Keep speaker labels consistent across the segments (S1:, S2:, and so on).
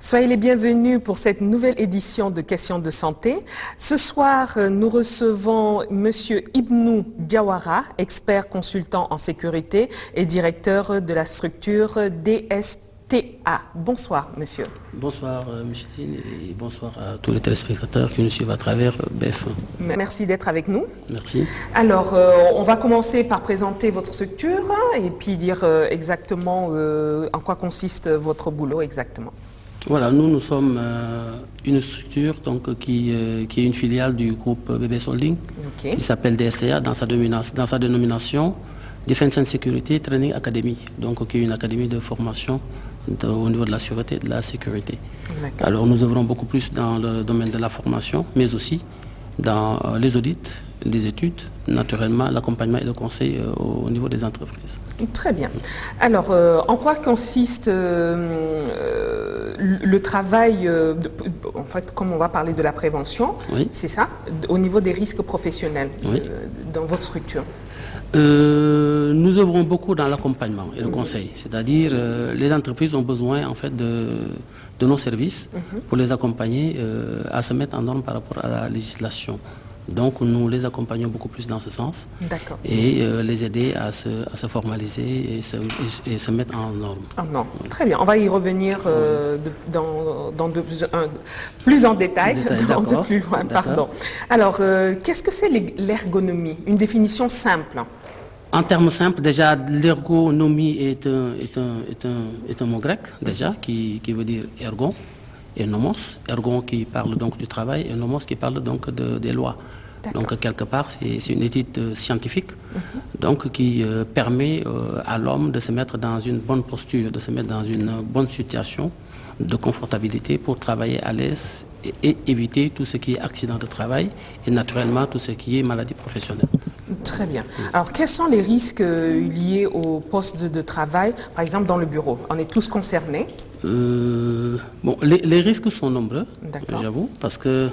S1: Soyez les bienvenus pour cette nouvelle édition de Questions de santé. Ce soir, nous recevons Monsieur Ibnou Diawara, expert consultant en sécurité et directeur de la structure DSTA. Bonsoir, monsieur.
S2: Bonsoir, Micheline, et bonsoir à tous les téléspectateurs qui nous suivent à travers BF1.
S1: Merci d'être avec nous.
S2: Merci.
S1: Alors, on va commencer par présenter votre structure et puis dire exactement en quoi consiste votre boulot exactement.
S2: Voilà, nous sommes une structure donc, qui est une filiale du groupe BBS Holding, qui s'appelle DSTA dans sa dénomination Defense and Security Training Academy, donc qui est une académie de formation au niveau de la sûreté et de la sécurité. Alors nous œuvrons beaucoup plus dans le domaine de la formation, mais aussi dans les audits, les études, naturellement l'accompagnement et le conseil au niveau des entreprises.
S1: Très bien. Alors, en quoi consiste le travail, en fait, comme on va parler de la prévention, c'est ça, au niveau des risques professionnels dans votre structure?
S2: Nous œuvrons beaucoup dans l'accompagnement et le conseil, c'est-à-dire les entreprises ont besoin en fait de nos services pour les accompagner à se mettre en norme par rapport à la législation. Donc nous les accompagnons beaucoup plus dans ce sens et les aider à se formaliser et se mettre en norme.
S1: Très bien, on va y revenir plus en détail, de plus loin. Pardon. Alors, qu'est-ce que c'est l'ergonomie? Une définition simple.
S2: En termes simples, déjà, l'ergonomie est un mot grec, déjà, qui veut dire ergon et nomos. Ergon qui parle donc du travail et nomos qui parle donc des lois. Donc, quelque part, c'est une étude scientifique donc, qui permet à l'homme de se mettre dans une bonne posture, de se mettre dans une bonne situation de confortabilité pour travailler à l'aise et éviter tout ce qui est accident de travail et naturellement tout ce qui est maladie professionnelle.
S1: Très bien. Alors, quels sont les risques liés au poste de travail, par exemple dans le bureau? On est tous concernés.
S2: Bon, les risques sont nombreux, j'avoue, parce que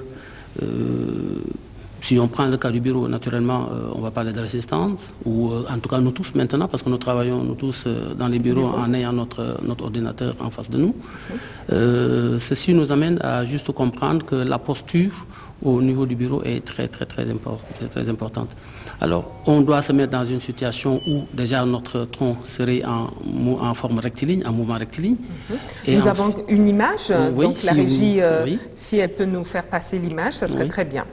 S2: si on prend le cas du bureau, naturellement, on va parler de l'assistante, ou en tout cas nous tous maintenant, parce que nous travaillons nous tous dans les bureaux en ayant notre ordinateur en face de nous. Ceci nous amène à juste comprendre que la posture au niveau du bureau est très importante. Alors, on doit se mettre dans une situation où déjà notre tronc serait en forme rectiligne, en mouvement rectiligne.
S1: Et nous avons une image, donc la régie, si elle peut nous faire passer l'image, ça serait très bien.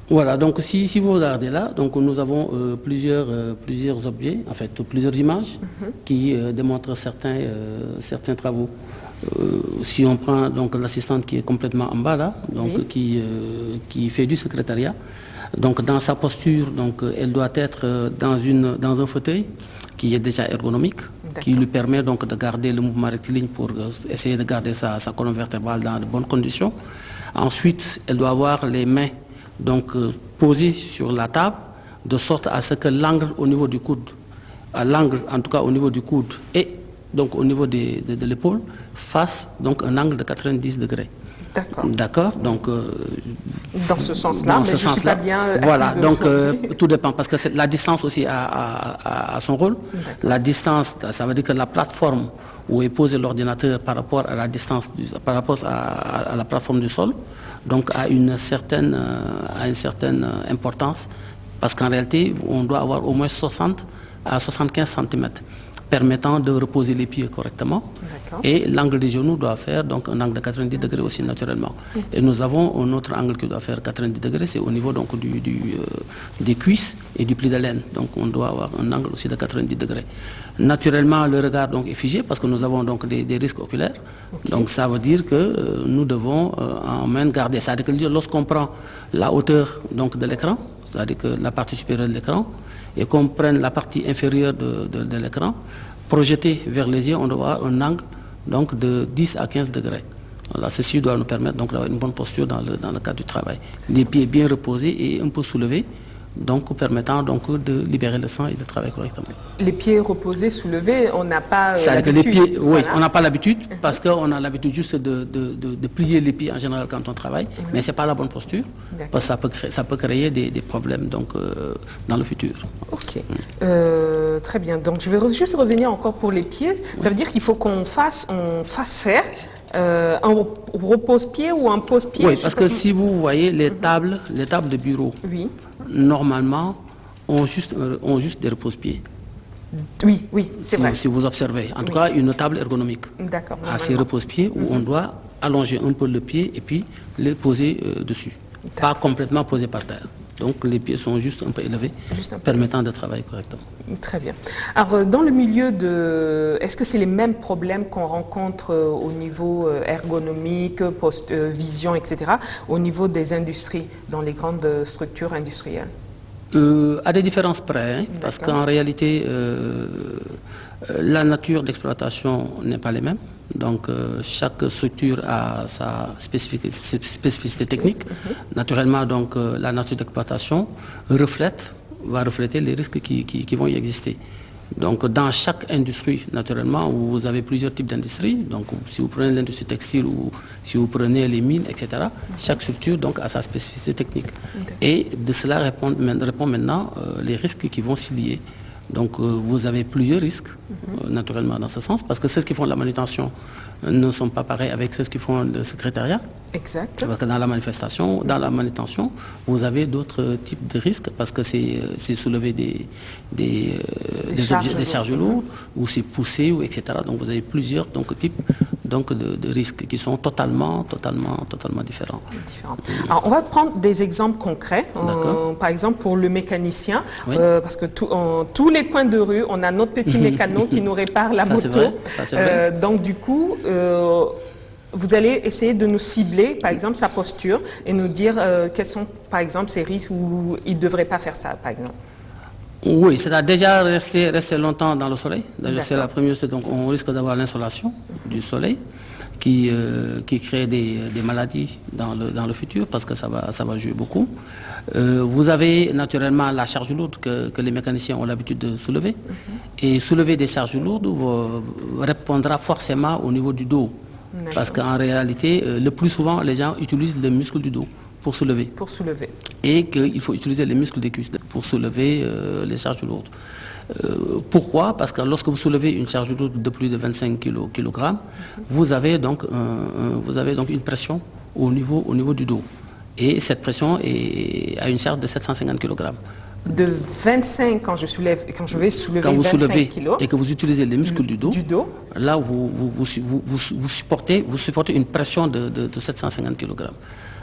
S2: Voilà, donc si vous regardez là, donc nous avons plusieurs objets, en fait plusieurs images qui démontrent certains travaux. Si on prend donc l'assistante qui est complètement en bas là, donc qui fait du secrétariat, donc dans sa posture, donc elle doit être dans un fauteuil qui est déjà ergonomique, qui lui permet donc de garder le mouvement rectiligne pour essayer de garder sa colonne vertébrale dans de bonnes conditions. Ensuite, elle doit avoir les mains donc posées sur la table, de sorte à ce que l'angle au niveau du coude, en tout cas au niveau du coude et donc au niveau de l'épaule, fasse donc un angle de 90 degrés. D'accord. Donc
S1: dans ce sens-là, mais je ne suis pas bien
S2: voilà, donc tout dépend, parce que la distance aussi a son rôle. La distance, ça veut dire que la plateforme où est posé l'ordinateur par rapport à la distance, par rapport à la plateforme du sol, donc a une certaine importance, parce qu'en réalité, on doit avoir au moins 60 à 75 cm. Permettant de reposer les pieds correctement. Et l'angle des genoux doit faire donc un angle de 90 degrés aussi naturellement. Et nous avons un autre angle qui doit faire 90 degrés, c'est au niveau donc des cuisses et du pli de laine. Donc on doit avoir un angle aussi de 90 degrés. Naturellement, le regard donc est figé parce que nous avons donc des risques oculaires. Donc ça veut dire que nous devons en main garder. C'est-à-dire que lorsqu'on prend la hauteur donc de l'écran, c'est-à-dire que la partie supérieure de l'écran, et qu'on prenne la partie inférieure de l'écran, projeté vers les yeux, on doit avoir un angle donc, de 10 à 15 degrés. Voilà, ceci doit nous permettre d'avoir une bonne posture dans le cadre du travail. Les pieds bien reposés et un peu soulevés donc permettant donc de libérer le sang et de travailler correctement.
S1: Les pieds reposés, soulevés, on n'a pas
S2: l'habitude.
S1: l'habitude.
S2: Les pieds, oui, on n'a pas l'habitude parce qu'on a l'habitude juste de plier les pieds en général quand on travaille, mais c'est pas la bonne posture parce que ça peut créer des problèmes donc dans le futur.
S1: Ok, très bien. Donc je vais juste revenir encore pour les pieds. Ça veut dire qu'il faut qu'on fasse faire un repose-pied ou un pose-pied.
S2: Oui, parce que si vous voyez les tables de bureau, normalement ont juste des repose-pieds.
S1: Oui, c'est vrai.
S2: Si vous observez, en tout cas une table ergonomique.
S1: D'accord.
S2: À ces repose-pieds où on doit allonger un peu le pied et puis le poser dessus, pas complètement posé par terre. Donc les pieds sont juste un peu élevés, permettant de travailler correctement.
S1: Très bien. Alors dans le milieu de... Est-ce que c'est les mêmes problèmes qu'on rencontre au niveau ergonomique, vision, etc., au niveau des industries, dans les grandes structures industrielles?
S2: À des différences près, hein, parce qu'en réalité, la nature d'exploitation n'est pas les mêmes. Donc, chaque structure a sa spécificité technique. Naturellement, donc, la nature d'exploitation va refléter les risques qui vont y exister. Donc, dans chaque industrie, naturellement, où vous avez plusieurs types d'industries, donc si vous prenez l'industrie textile ou si vous prenez les mines, etc., chaque structure donc, a sa spécificité technique. Et de cela répond maintenant les risques qui vont s'y lier. Donc, vous avez plusieurs risques, naturellement, dans ce sens, parce que ceux qui font la manutention ne sont pas pareils avec ceux qui font le secrétariat.
S1: Exact.
S2: Parce que dans la manutention, vous avez d'autres types de risques, parce que c'est soulever des charges lourdes, ou c'est pousser, ou etc. Donc, vous avez plusieurs types de risques qui sont totalement différents.
S1: Alors, on va prendre des exemples concrets. Par exemple, pour le mécanicien, parce que tous les coins de rue, on a notre petit mécano qui nous répare la moto.
S2: C'est vrai.
S1: Donc, du coup, vous allez essayer de nous cibler, par exemple, sa posture et nous dire quels sont, par exemple, ces risques où il ne devrait pas faire ça, par exemple.
S2: Oui, c'est déjà rester longtemps dans le soleil. D'ailleurs, c'est la première chose. Donc, on risque d'avoir l'insolation du soleil qui crée des maladies dans le futur parce que ça va jouer beaucoup. Vous avez naturellement la charge lourde que les mécaniciens ont l'habitude de soulever. Et soulever des charges lourdes répondra forcément au niveau du dos. Parce qu'en réalité, le plus souvent, les gens utilisent le muscle du dos pour soulever. Et qu'il faut utiliser les muscles des cuisses pour soulever les charges lourdes. Pourquoi? Parce que lorsque vous soulevez une charge lourde de plus de 25 kg, vous avez donc une pression au niveau du dos. Et cette pression a une charge de 750 kg.
S1: De 25 quand je vais soulever 25 kg.
S2: Et que vous utilisez les muscles du dos, là vous supportez une pression de 750 kg.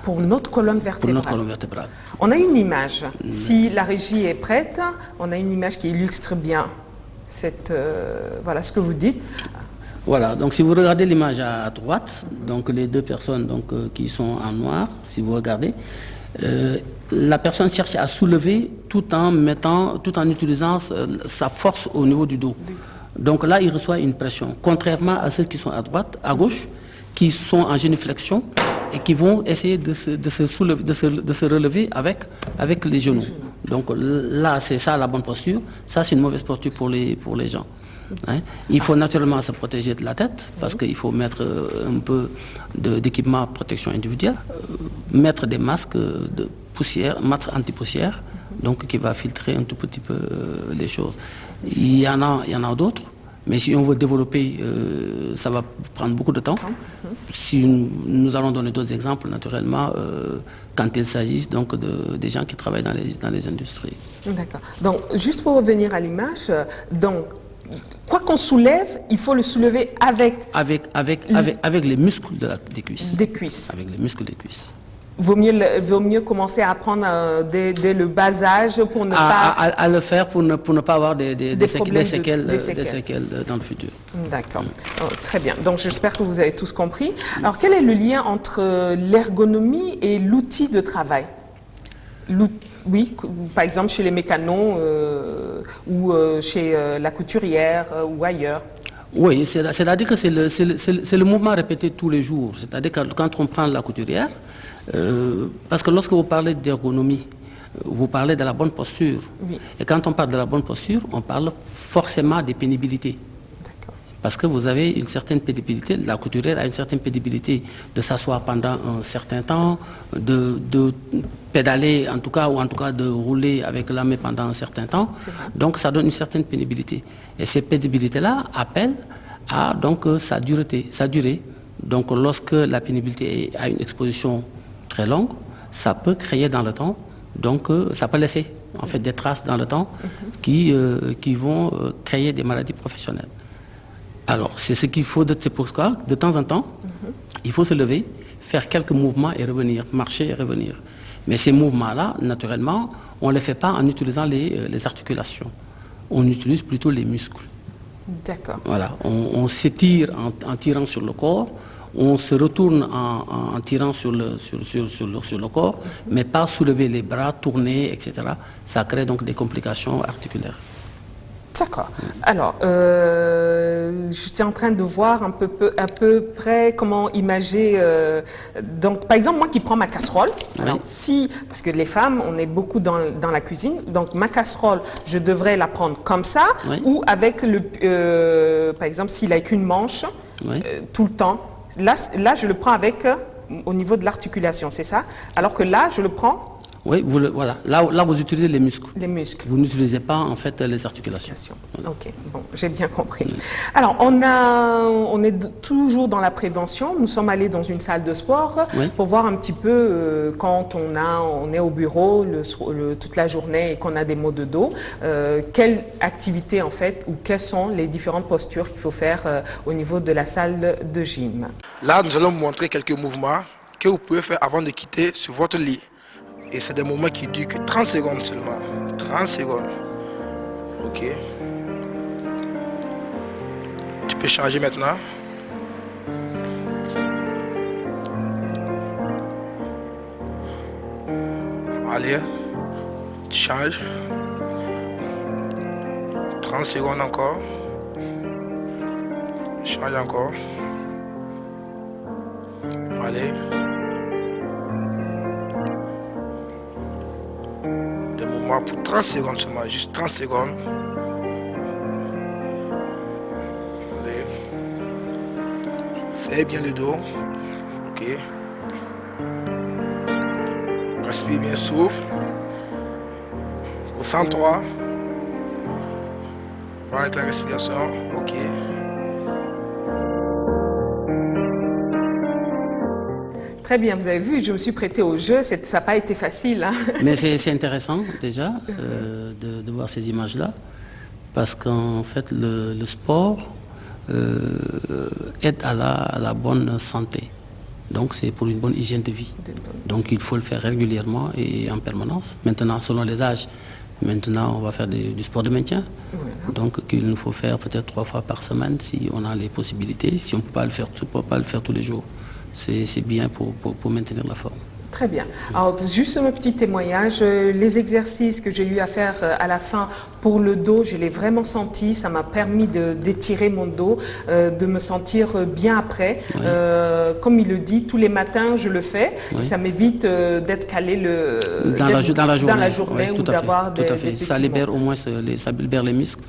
S1: Pour notre colonne vertébrale. On a une image. Si la régie est prête, on a une image qui illustre bien voilà ce que vous dites.
S2: Voilà, donc si vous regardez l'image à droite, donc les deux personnes qui sont en noir, si vous regardez, la personne cherche à soulever tout en utilisant sa force au niveau du dos. Donc là, il reçoit une pression. Contrairement à ceux qui sont à gauche, qui sont en génuflexion et qui vont essayer de se relever avec les genoux. Donc là, c'est ça la bonne posture. Ça, c'est une mauvaise posture pour les gens. Hein? Il faut naturellement se protéger de la tête parce qu'il faut mettre un peu d'équipement de protection individuelle, mettre des masques de poussière, masques anti-poussière, donc qui va filtrer un tout petit peu les choses. Il y en a d'autres, mais si on veut développer, ça va prendre beaucoup de temps. Si nous allons donner d'autres exemples, naturellement, quand il s'agit donc des gens qui travaillent dans les industries. D'accord.
S1: Donc, juste pour revenir à l'image, donc quoi qu'on soulève, il faut le soulever avec
S2: les muscles des cuisses.
S1: Des cuisses.
S2: Avec les muscles des cuisses.
S1: Vaut mieux commencer à apprendre dès le bas âge pour ne pas...
S2: À le faire pour ne pas avoir des séquelles dans le futur.
S1: D'accord. Oh, très bien. Donc j'espère que vous avez tous compris. Alors quel est le lien entre l'ergonomie et l'outil de travail? Oui, par exemple chez les mécanos ou chez la couturière ou ailleurs.
S2: Oui, c'est-à-dire que c'est le mouvement répété tous les jours. C'est-à-dire que quand on prend la couturière, parce que lorsque vous parlez d'ergonomie, vous parlez de la bonne posture.
S1: Oui.
S2: Et quand on parle de la bonne posture, on parle forcément des pénibilités. Parce que vous avez une certaine pénibilité, la couturière a une certaine pénibilité de s'asseoir pendant un certain temps, de pédaler en tout cas, ou en tout cas de rouler avec la main pendant un certain temps. Donc ça donne une certaine pénibilité. Et ces pénibilités-là appellent à donc, sa durée. Donc lorsque la pénibilité a une exposition très longue, ça peut créer dans le temps, donc ça peut laisser en fait des traces dans le temps qui vont créer des maladies professionnelles. Alors, c'est ce qu'il faut, c'est pourquoi, de temps en temps, il faut se lever, faire quelques mouvements et revenir, marcher et revenir. Mais ces mouvements-là, naturellement, on ne les fait pas en utilisant les articulations. On utilise plutôt les muscles.
S1: D'accord.
S2: Voilà, on s'étire en tirant sur le corps, on se retourne en tirant sur le corps, mais pas soulever les bras, tourner, etc. Ça crée donc des complications articulaires.
S1: D'accord. Alors, j'étais en train de voir à peu près comment imager. Donc, par exemple, moi qui prends ma casserole, alors, parce que les femmes, on est beaucoup dans la cuisine, donc ma casserole, je devrais la prendre comme ça, ou avec par exemple, s'il n'a qu'une manche, tout le temps. Là, je le prends avec au niveau de l'articulation, c'est ça? Alors que là, je le prends.
S2: Oui, voilà. Là, vous utilisez les muscles.
S1: Les muscles.
S2: Vous n'utilisez pas, en fait, les articulations.
S1: Voilà. Ok, bon, j'ai bien compris. Alors, on est toujours dans la prévention. Nous sommes allés dans une salle de sport pour voir un petit peu, quand on est au bureau toute la journée et qu'on a des maux de dos, quelle activité, en fait, ou quelles sont les différentes postures qu'il faut faire au niveau de la salle de gym.
S3: Là, nous allons vous montrer quelques mouvements que vous pouvez faire avant de quitter sur votre lit. Et c'est des moments qui durent que 30 secondes seulement. 30 secondes. Ok. Tu peux changer maintenant. Allez. Tu changes. 30 secondes encore. Change encore. Allez. Pour 30 secondes seulement, juste 30 secondes. Allez. Fais bien le dos. Ok. Respire bien, souffle. Concentre-toi. Va avec la respiration. Ok.
S1: Très bien, vous avez vu, je me suis prêtée au jeu, ça n'a pas été facile. Hein.
S2: Mais c'est intéressant déjà de voir ces images-là, parce qu'en fait le sport aide à la bonne santé. Donc c'est pour une bonne hygiène de vie. Donc il faut le faire régulièrement et en permanence. Maintenant, selon les âges, maintenant on va faire du sport de maintien. Voilà. Donc qu'il nous faut faire peut-être 3 fois par semaine si on a les possibilités, si on ne peut pas le faire tous les jours. C'est bien pour maintenir la forme.
S1: Très bien. Alors, juste un petit témoignage. Les exercices que j'ai eu à faire à la fin pour le dos, je l'ai vraiment senti. Ça m'a permis d'étirer mon dos, de me sentir bien après. Oui. Comme il le dit, tous les matins, je le fais. Oui. Et ça m'évite d'être calé dans la journée
S2: oui,
S1: ou d'avoir des petits
S2: ça libère au moins ça libère les muscles.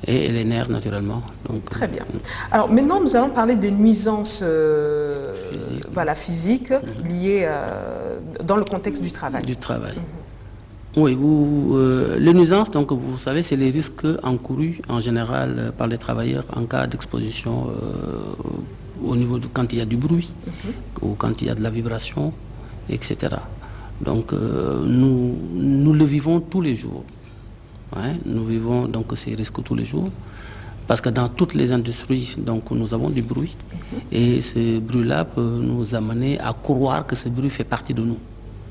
S2: Et les nerfs, naturellement. Donc,
S1: très bien. Alors maintenant, nous allons parler des nuisances physiques liées dans le contexte du travail.
S2: Du travail. Oui, les nuisances, donc, vous savez, c'est les risques encourus en général par les travailleurs en cas d'exposition au niveau quand il y a du bruit ou quand il y a de la vibration, etc. Donc nous le vivons tous les jours. Ouais, nous vivons donc ces risques tous les jours parce que dans toutes les industries donc, nous avons du bruit et ce bruit-là peut nous amener à croire que ce bruit fait partie de nous,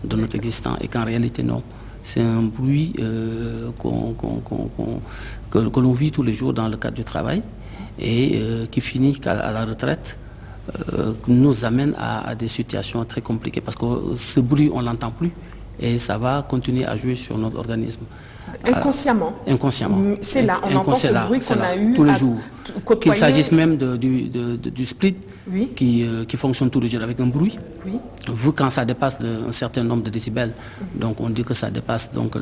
S2: de notre existence et qu'en réalité non. C'est un bruit que l'on vit tous les jours dans le cadre du travail et qui finit à la retraite nous amène à des situations très compliquées parce que ce bruit on ne l'entend plus et ça va continuer à jouer sur notre organisme.
S1: Inconsciemment.
S2: Inconsciemment.
S1: C'est là, on entend ce bruit qu'on a eu
S2: tous les jours.
S1: Qu'il
S2: s'agisse même du split
S1: oui.
S2: qui fonctionne tous les jours avec un bruit.
S1: Oui.
S2: Vu quand ça dépasse un certain nombre de décibels, donc on dit que ça dépasse donc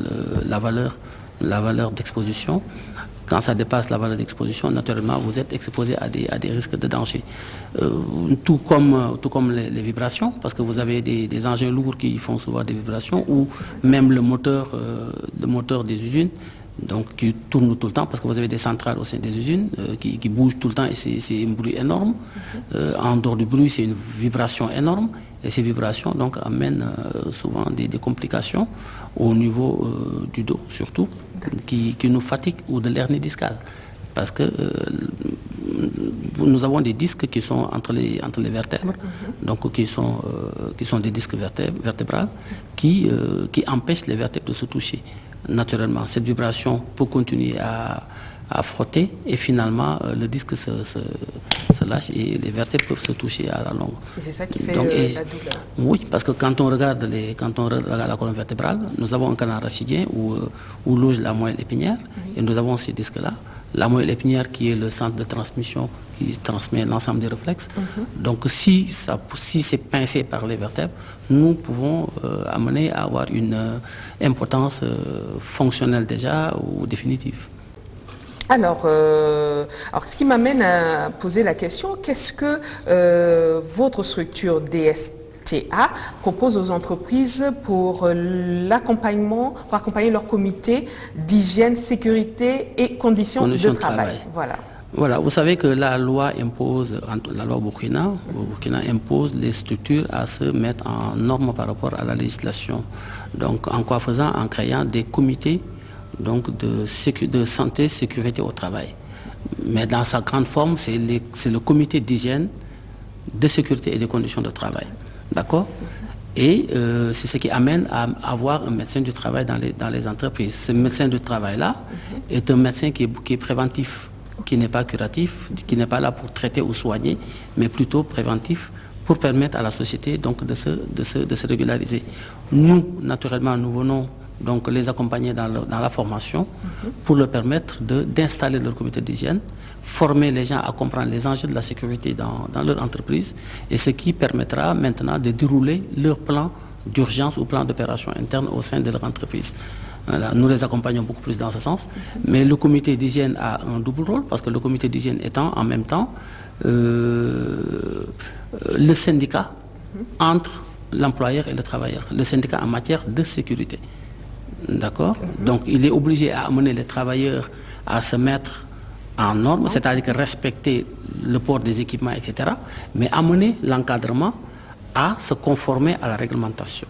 S2: la valeur d'exposition. Quand ça dépasse la valeur d'exposition, naturellement, vous êtes exposé à des risques de danger. Tout comme les vibrations, parce que vous avez des engins lourds qui font souvent des vibrations, ou même le moteur des usines, donc qui tourne tout le temps, parce que vous avez des centrales au sein des usines qui bougent tout le temps et c'est un bruit énorme. En dehors du bruit, c'est une vibration énorme. Et ces vibrations donc amènent souvent des complications au niveau du dos surtout, qui nous fatiguent, ou de l'hernie discale. Parce que nous avons des disques qui sont entre les vertèbres, donc qui sont des disques vertébrales qui empêchent les vertèbres de se toucher. Naturellement, cette vibration peut continuer à frotter et finalement le disque se lâche et les vertèbres peuvent se toucher à la longue.
S1: Et c'est ça qui fait la douleur.
S2: Oui, parce que quand on regarde la colonne vertébrale, nous avons un canal rachidien où loge la moelle épinière et nous avons ces disques-là. La moelle épinière qui est le centre de transmission qui transmet l'ensemble des réflexes. Donc si c'est pincé par les vertèbres, nous pouvons amener à avoir une impotence fonctionnelle déjà ou définitive.
S1: Alors, ce qui m'amène à poser la question, qu'est-ce que votre structure DSTA propose aux entreprises pour l'accompagnement, pour accompagner leur comité d'hygiène, sécurité et conditions de travail.
S2: Voilà, vous savez que la loi impose, la loi au Burkina impose les structures à se mettre en norme par rapport à la législation. Donc, en quoi faisant? En créant des comités donc de santé, sécurité au travail. Mais dans sa grande forme, c'est le comité d'hygiène, de sécurité et de conditions de travail. D'accord? Et c'est ce qui amène à avoir un médecin du travail dans les entreprises. Ce médecin du travail-là est un médecin qui est préventif, qui n'est pas curatif, qui n'est pas là pour traiter ou soigner, mais plutôt préventif pour permettre à la société donc, de se régulariser. Nous, naturellement, nous venons donc les accompagner dans la formation pour leur permettre d'installer leur comité d'hygiène, former les gens à comprendre les enjeux de la sécurité dans leur entreprise et ce qui permettra maintenant de dérouler leur plan d'urgence ou plan d'opération interne au sein de leur entreprise. Voilà, nous les accompagnons beaucoup plus dans ce sens, mais le comité d'hygiène a un double rôle parce que le comité d'hygiène étant en même temps le syndicat entre l'employeur et le travailleur, le syndicat en matière de sécurité. D'accord? Donc, il est obligé à amener les travailleurs à se mettre en norme, c'est-à-dire que respecter le port des équipements, etc., mais amener l'encadrement à se conformer à la réglementation.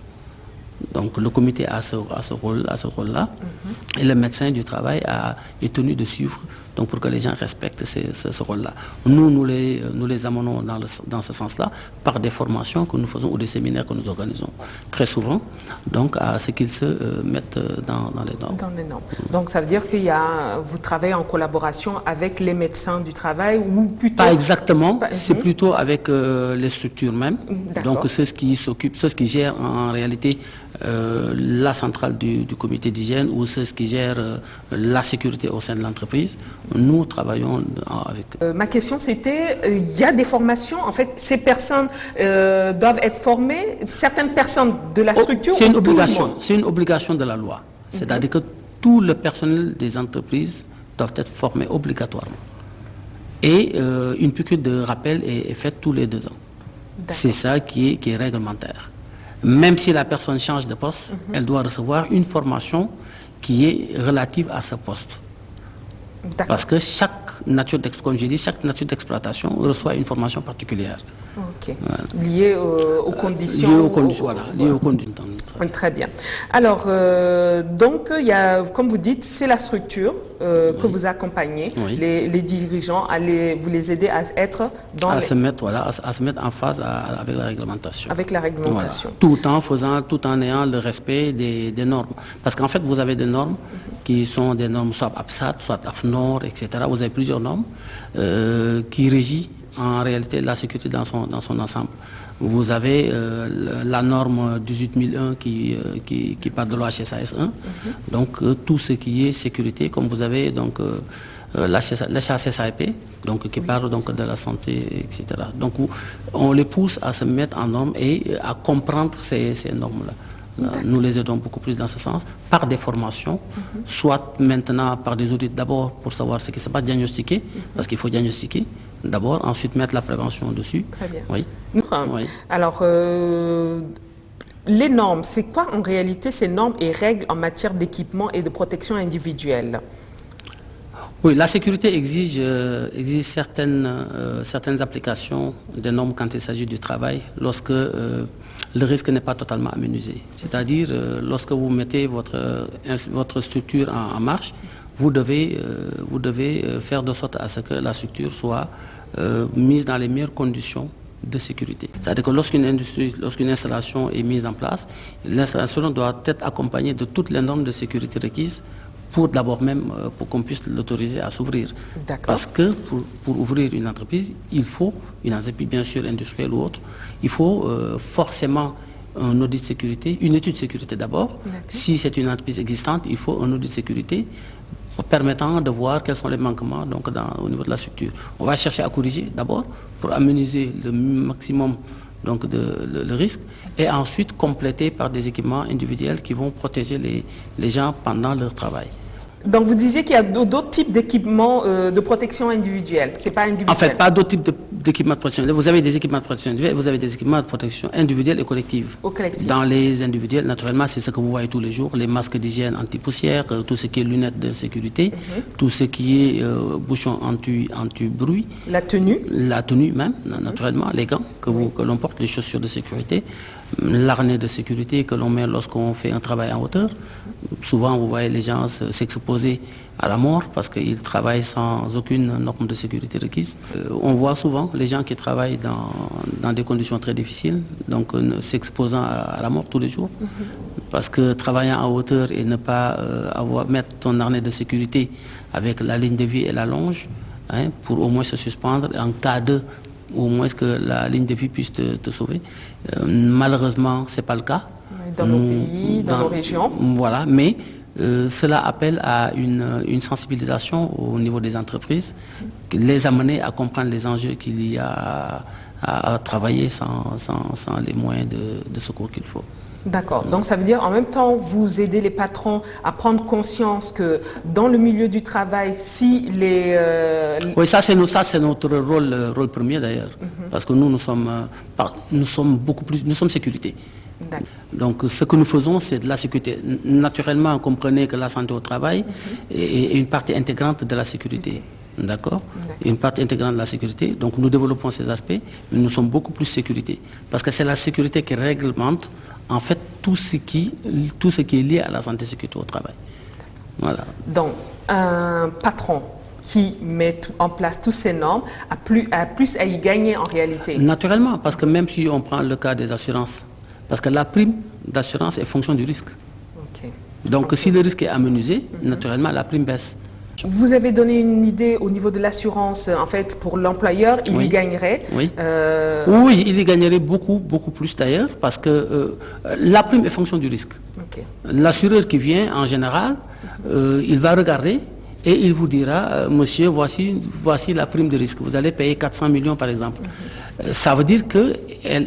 S2: Donc, le comité a ce rôle-là, et le médecin du travail est tenu de suivre donc pour que les gens respectent ce rôle-là. Nous les amenons dans ce sens-là par des formations que nous faisons ou des séminaires que nous organisons très souvent, donc à ce qu'ils se mettent dans les normes.
S1: Dans les normes. Donc ça veut dire que vous travaillez en collaboration avec les médecins du travail ou plutôt...
S2: Pas exactement, c'est plutôt avec les structures mêmes, donc ceux qui gèrent en réalité la centrale du comité d'hygiène ou ceux qui gèrent la sécurité au sein de l'entreprise. Nous travaillons avec eux.
S1: Ma question c'était, il y a des formations, en fait ces personnes doivent être formées, certaines personnes de la structure
S2: c'est une obligation de la loi. C'est-à-dire que tout le personnel des entreprises doivent être formés obligatoirement. Et une piqûre de rappel est faite tous les 2 ans. C'est ça qui est réglementaire. Même si la personne change de poste, elle doit recevoir une formation qui est relative à ce poste. Parce que chaque nature d'exploitation reçoit une formation particulière.
S1: Voilà. Liée aux conditions.
S2: Liée aux conditions.
S1: Très bien. Alors, donc, comme vous dites, c'est la structure que vous accompagnez, les dirigeants, vous les aidez à être
S2: se mettre en phase avec la réglementation.
S1: Avec la réglementation.
S2: Voilà. Tout en ayant le respect des normes. Parce qu'en fait, vous avez des normes qui sont des normes soit APSAT, soit AFNOR, etc. Vous avez plusieurs normes qui régissent en réalité la sécurité dans son ensemble. Vous avez la norme 18001 qui part de l'OHSAS 1, donc tout ce qui est sécurité, comme vous avez donc l'HACCP, donc qui parle donc de la santé, etc. Donc on les pousse à se mettre en norme et à comprendre ces normes-là. Nous les aidons beaucoup plus dans ce sens, par des formations, soit maintenant par des audits d'abord pour savoir ce qui se passe, diagnostiquer, parce qu'il faut diagnostiquer d'abord, ensuite mettre la prévention dessus.
S1: Très bien.
S2: Oui.
S1: Oui. Alors, les normes, c'est quoi en réalité ces normes et règles en matière d'équipement et de protection individuelle?
S2: Oui, la sécurité exige certaines applications des normes quand il s'agit du travail, lorsque le risque n'est pas totalement aménagé. C'est-à-dire, lorsque vous mettez votre structure en marche, vous devez faire de sorte à ce que la structure soit mise dans les meilleures conditions de sécurité. C'est-à-dire que lorsqu'une installation est mise en place, l'installation doit être accompagnée de toutes les normes de sécurité requises pour d'abord même pour qu'on puisse l'autoriser à s'ouvrir. Parce que pour ouvrir une entreprise, il faut, une entreprise bien sûr industrielle ou autre, il faut forcément un audit de sécurité, une étude de sécurité d'abord. Si c'est une entreprise existante, il faut un audit de sécurité permettant de voir quels sont les manquements donc, au niveau de la structure. On va chercher à corriger d'abord pour aménager le maximum donc le risque, et ensuite compléter par des équipements individuels qui vont protéger les gens pendant leur travail.
S1: Donc vous disiez qu'il y a d'autres types d'équipements de protection individuelle, c'est pas individuel?
S2: En fait, pas d'autres types d'équipements de protection individuelle. Vous avez des équipements de protection individuelle, vous avez des équipements de protection individuelle et collective.
S1: Au collectif.
S2: Dans les individuels, naturellement, c'est ce que vous voyez tous les jours, les masques d'hygiène anti-poussière, tout ce qui est lunettes de sécurité, tout ce qui est bouchons anti-bruit.
S1: La tenue?
S2: La tenue même, naturellement, les gants que l'on porte, les chaussures de sécurité, l'arnais de sécurité que l'on met lorsqu'on fait un travail en hauteur. Souvent, vous voyez les gens s'exposer à la mort parce qu'ils travaillent sans aucune norme de sécurité requise. On voit souvent les gens qui travaillent dans des conditions très difficiles, donc s'exposant à la mort tous les jours. Parce que travaillant en hauteur et ne pas mettre ton harnais de sécurité avec la ligne de vie et la longe, pour au moins se suspendre en cas de, au moins que la ligne de vie puisse te sauver. Malheureusement, ce n'est pas le cas.
S1: Dans nos pays, dans nos régions.
S2: Voilà, mais cela appelle à une sensibilisation au niveau des entreprises, les amener à comprendre les enjeux qu'il y a à travailler sans les moyens de secours qu'il faut.
S1: D'accord. Donc ça veut dire en même temps vous aidez les patrons à prendre conscience que dans le milieu du travail, si les...
S2: Oui, ça c'est notre rôle premier d'ailleurs, parce que nous sommes beaucoup plus, nous sommes sécurité. Donc ce que nous faisons, c'est de la sécurité. Naturellement, comprenez que la santé au travail est une partie intégrante de la sécurité. D'accord. Une partie intégrante de la sécurité. Donc nous développons ces aspects, mais nous sommes beaucoup plus sécurité. Parce que c'est la sécurité qui réglemente en fait tout ce qui est lié à la santé et sécurité au travail. Voilà.
S1: Donc un patron qui met en place toutes ces normes a plus à y gagner en réalité.
S2: Naturellement, parce que même si on prend le cas des assurances, parce que la prime d'assurance est fonction du risque. Donc si le risque est amenuisé, naturellement la prime baisse.
S1: Vous avez donné une idée au niveau de l'assurance, en fait, pour l'employeur, il y gagnerait.
S2: Oui, il y gagnerait beaucoup plus d'ailleurs, parce que la prime est fonction du risque. L'assureur qui vient, en général, il va regarder et il vous dira, monsieur, voici la prime de risque. Vous allez payer 400 millions, par exemple. Ça veut dire que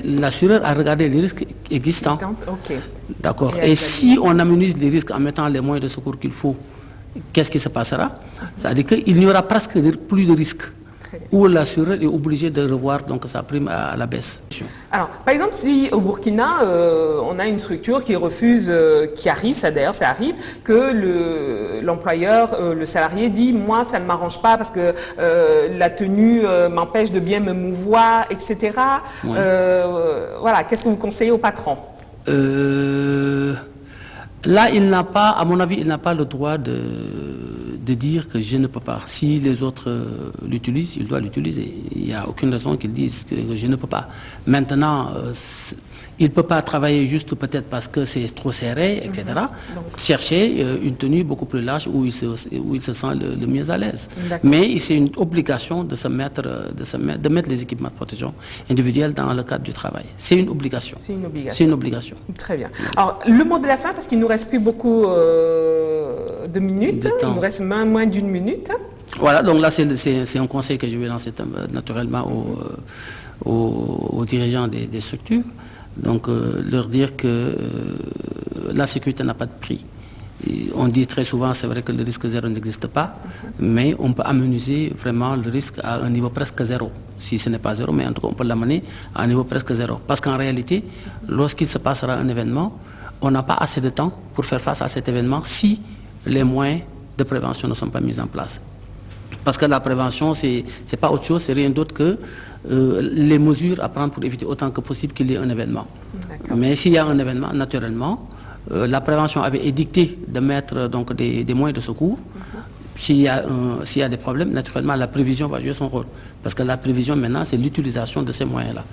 S2: l'assureur a regardé les risques existants. D'accord. Et si on amenuise les risques en mettant les moyens de secours qu'il faut, qu'est-ce qui se passera? C'est-à-dire qu'il n'y aura presque plus de risques, où l'assureur est obligé de revoir donc, sa prime à la baisse.
S1: Alors, par exemple, si au Burkina, on a une structure qui refuse, qui arrive, ça d'ailleurs, ça arrive, que l'employeur, le salarié dit, moi, ça ne m'arrange pas parce que la tenue m'empêche de bien me mouvoir, etc. Voilà, qu'est-ce que vous conseillez au patron?
S2: Là, il n'a pas, à mon avis, il n'a pas le droit de dire que je ne peux pas. Si les autres l'utilisent, il doit l'utiliser. Il n'y a aucune raison qu'ils disent que je ne peux pas. Maintenant, Il ne peut pas travailler juste peut-être parce que c'est trop serré, etc. Donc, chercher une tenue beaucoup plus large où il se sent le mieux à l'aise. Mais c'est une obligation de mettre les équipements de protection individuelle dans le cadre du travail. C'est une obligation.
S1: C'est une obligation.
S2: C'est une obligation.
S1: Très bien. Alors, le mot de la fin, parce qu'il ne nous reste plus beaucoup de minutes. Il nous reste moins d'une minute.
S2: Voilà, donc là, c'est un conseil que je vais lancer naturellement aux dirigeants des structures. Donc, leur dire que la sécurité n'a pas de prix. On dit très souvent, c'est vrai que le risque zéro n'existe pas, mais on peut amenuiser vraiment le risque à un niveau presque zéro. Si ce n'est pas zéro, mais en tout cas, on peut l'amener à un niveau presque zéro. Parce qu'en réalité, lorsqu'il se passera un événement, on n'a pas assez de temps pour faire face à cet événement si les moyens de prévention ne sont pas mis en place. Parce que la prévention, c'est pas autre chose, c'est rien d'autre que les mesures à prendre pour éviter autant que possible qu'il y ait un événement. Mais s'il y a un événement, naturellement, la prévention avait édicté de mettre donc, des moyens de secours. S'il y a des problèmes, naturellement, la prévision va jouer son rôle. Parce que la prévision, maintenant, c'est l'utilisation de ces moyens-là.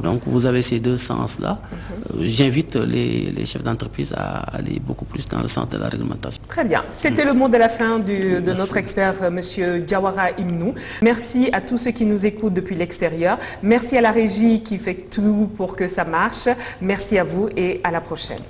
S2: Donc, vous avez ces deux sens-là. J'invite les chefs d'entreprise à aller beaucoup plus dans le sens de la réglementation.
S1: Très bien. C'était le mot de la fin de notre expert, M. Diawara Ibnou. Merci à tous ceux qui nous écoutent depuis l'extérieur. Merci à la régie qui fait tout pour que ça marche. Merci à vous et à la prochaine.